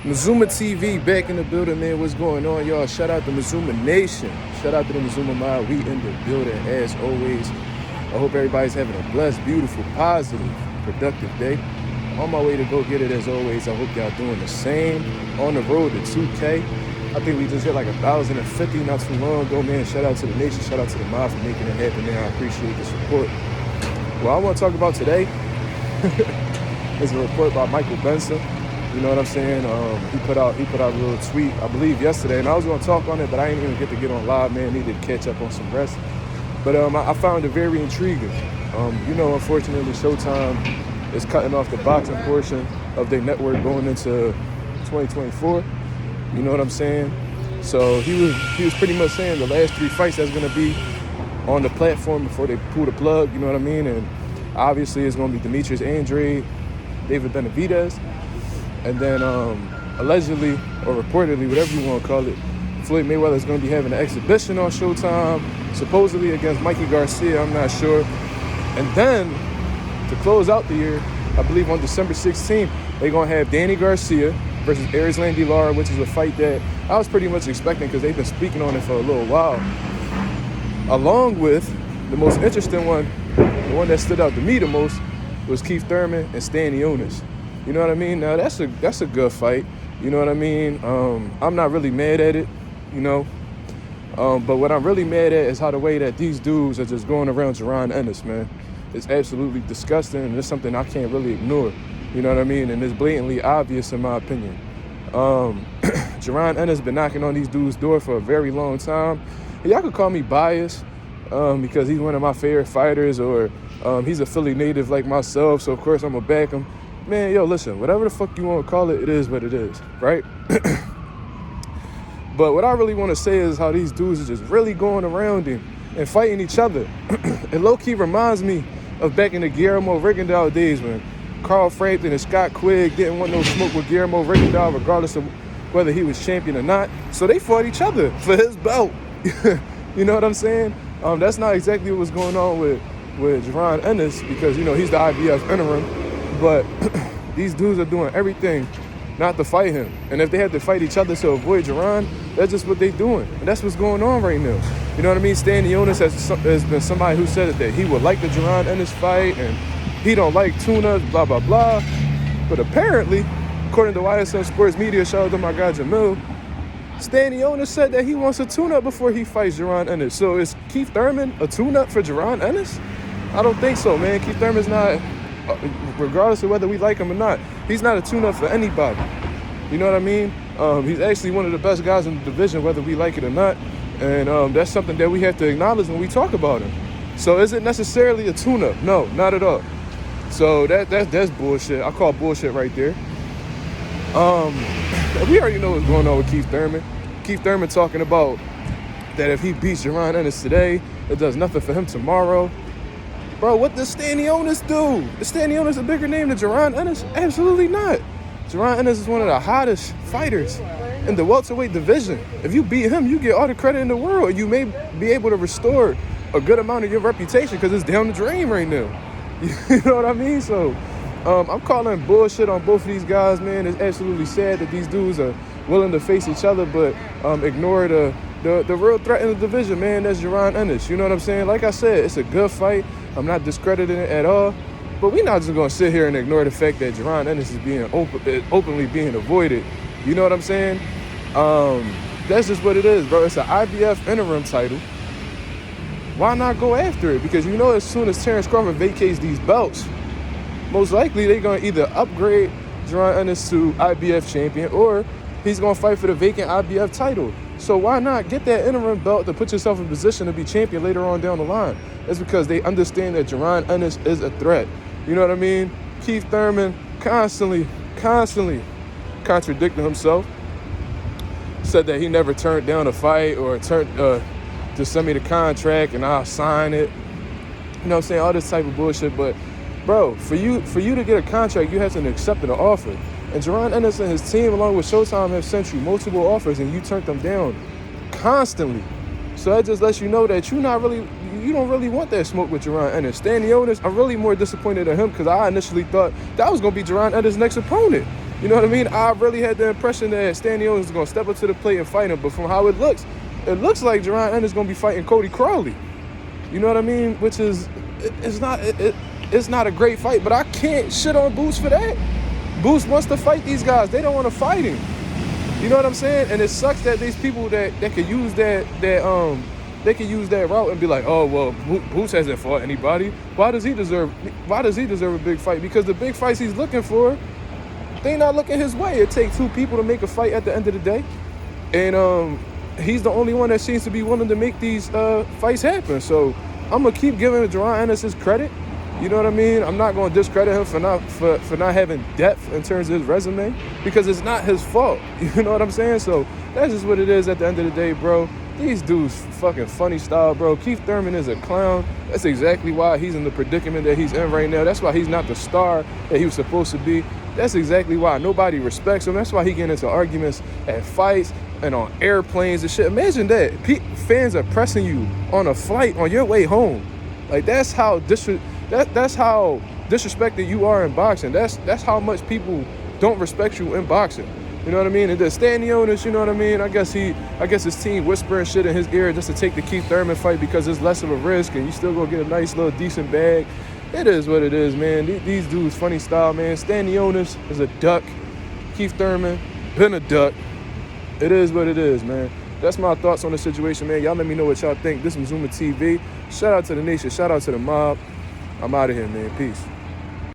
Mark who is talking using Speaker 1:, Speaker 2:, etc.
Speaker 1: Mazuma TV back in the building, man. What's going on, y'all? Shout out to Mazuma Nation. Shout out to the Mazuma Mob. We in the building as always. I hope everybody's having a blessed, beautiful, positive, productive day. On my way to go get it as always. I hope y'all doing the same. On the road to 2K. I think we just hit like 1,050 not too long ago, man. Shout out to the nation. Shout out to the mob for making it happen, man. I appreciate the support. What I want to talk about today is a report by Michael Benson. You know what I'm saying? He put out a little tweet, I believe, yesterday, and I was going to talk on it, but I didn't even get on live, man. Needed to catch up on some rest. But I found it very intriguing. Unfortunately, Showtime is cutting off the boxing portion of their network going into 2024. You know what I'm saying? So he was pretty much saying the last 3 fights that's going to be on the platform before they pull the plug. You know what I mean? And obviously, it's going to be Demetrius Andrade, David Benavidez. And then allegedly, or reportedly, whatever you want to call it, Floyd Mayweather is going to be having an exhibition on Showtime, supposedly against Mikey Garcia, I'm not sure. And then, to close out the year, I believe on December 16th, they're going to have Danny Garcia versus Erislandy Lara, which is a fight that I was pretty much expecting because they've been speaking on it for a little while. Along with the most interesting one, the one that stood out to me the most, was Keith Thurman and Stanionis. You know what I mean? Now, that's a good fight. You know what I mean? I'm not really mad at it, you know. But what I'm really mad at is how the way that these dudes are just going around Jaron Ennis, man. It's absolutely disgusting, and it's something I can't really ignore. You know what I mean? And it's blatantly obvious in my opinion. Jaron Ennis been knocking on these dudes' door for a very long time. And y'all could call me biased because he's one of my favorite fighters, or he's a Philly native like myself, so of course I'm going to back him. Man, yo, listen, whatever the fuck you want to call it, it is what it is, right? But what I really want to say is how these dudes are just really going around him and fighting each other. It low-key reminds me of back in the Guillermo Rigondeaux days when Carl Frampton and Scott Quigg didn't want no smoke with Guillermo Rigondeaux regardless of whether he was champion or not. So they fought each other for his belt. You know what I'm saying? That's not exactly what's going on with Jaron Ennis because, you know, he's the IBF interim. But these dudes are doing everything not to fight him. And if they had to fight each other to avoid Jaron, that's just what they're doing. And that's what's going on right now. You know what I mean? Stanionis has been somebody who said that he would like the Jaron Ennis fight and he don't like tuna, blah, blah, blah. But apparently, according to YSL Sports Media, shout out to my guy Jamil, Stanionis said that he wants a tune-up before he fights Jaron Ennis. So is Keith Thurman a tune-up for Jaron Ennis? I don't think so, man. Keith Thurman's not... regardless of whether we like him or not, he's not a tune-up for anybody. You know what I mean? He's actually one of the best guys in the division, whether we like it or not. And that's something that we have to acknowledge when we talk about him. So is it necessarily a tune-up? No, not at all. So that's bullshit. I call bullshit right there. We already know what's going on with Keith Thurman. Keith Thurman talking about that if he beats Jaron Ennis today, it does nothing for him tomorrow. Bro, what does Stanionis do? Is Stanionis a bigger name than Jaron Ennis? Absolutely not. Jaron Ennis is one of the hottest fighters in the welterweight division. If you beat him, you get all the credit in the world. And you may be able to restore a good amount of your reputation because it's down the drain right now. You know what I mean? So I'm calling bullshit on both of these guys, man. It's absolutely sad that these dudes are willing to face each other, but ignore the real threat in the division, man. That's Jaron Ennis. You know what I'm saying? Like I said, it's a good fight. I'm not discrediting it at all. But we're not just going to sit here and ignore the fact that Jaron Ennis is being openly being avoided. You know what I'm saying? That's just what it is, bro. It's an IBF interim title. Why not go after it? Because you know as soon as Terrence Crawford vacates these belts, most likely they're going to either upgrade Jaron Ennis to IBF champion or he's going to fight for the vacant IBF title. So why not get that interim belt to put yourself in position to be champion later on down the line? It's because they understand that Jaron Ennis is a threat. You know what I mean? Keith Thurman constantly contradicting himself. Said that he never turned down a fight or just send me the contract and I'll sign it. You know what I'm saying? All this type of bullshit. But, bro, for you to get a contract, you have to accept an offer. And Jaron Ennis and his team, along with Showtime, have sent you multiple offers, and you turned them down constantly. So that just lets you know that you don't really want that smoke with Jaron Ennis. Stanionis, I'm really more disappointed in him because I initially thought that was going to be Jaron Ennis' next opponent. You know what I mean? I really had the impression that Stanionis was going to step up to the plate and fight him, but from how it looks like Jaron Ennis is going to be fighting Cody Crawley. You know what I mean? Which is, it's not a great fight, but I can't shit on Boots for that. Boots wants to fight these guys. They don't want to fight him. You know what I'm saying? And it sucks that these people that could use that route and be like, oh well, Boots hasn't fought anybody. Why does he deserve a big fight? Because the big fights he's looking for, they not looking his way. It takes two people to make a fight at the end of the day, and he's the only one that seems to be willing to make these fights happen. So I'm gonna keep giving Jaron Ennis his credit. You know what I mean? I'm not going to discredit him for not having depth in terms of his resume, because it's not his fault. You know what I'm saying? So that's just what it is at the end of the day, bro. These dudes fucking funny style, bro. Keith Thurman is a clown. That's exactly why he's in the predicament that he's in right now. That's why he's not the star that he was supposed to be. That's exactly why nobody respects him. That's why he getting into arguments at fights and on airplanes and shit. Imagine that. Fans are pressing you on a flight on your way home. Like, that's how disrespected you are in boxing. That's how much people don't respect you in boxing. You know what I mean? And the Stanionis, you know what I mean? I guess his team whispering shit in his ear just to take the Keith Thurman fight because it's less of a risk and you still gonna get a nice little decent bag. It is what it is, man. These dudes funny style, man. Stanionis is a duck. Keith Thurman been a duck. It is what it is, man. That's my thoughts on the situation, man. Y'all let me know what y'all think. This is Mazuma TV. Shout out to the nation. Shout out to the mob. I'm out of here, man. Peace.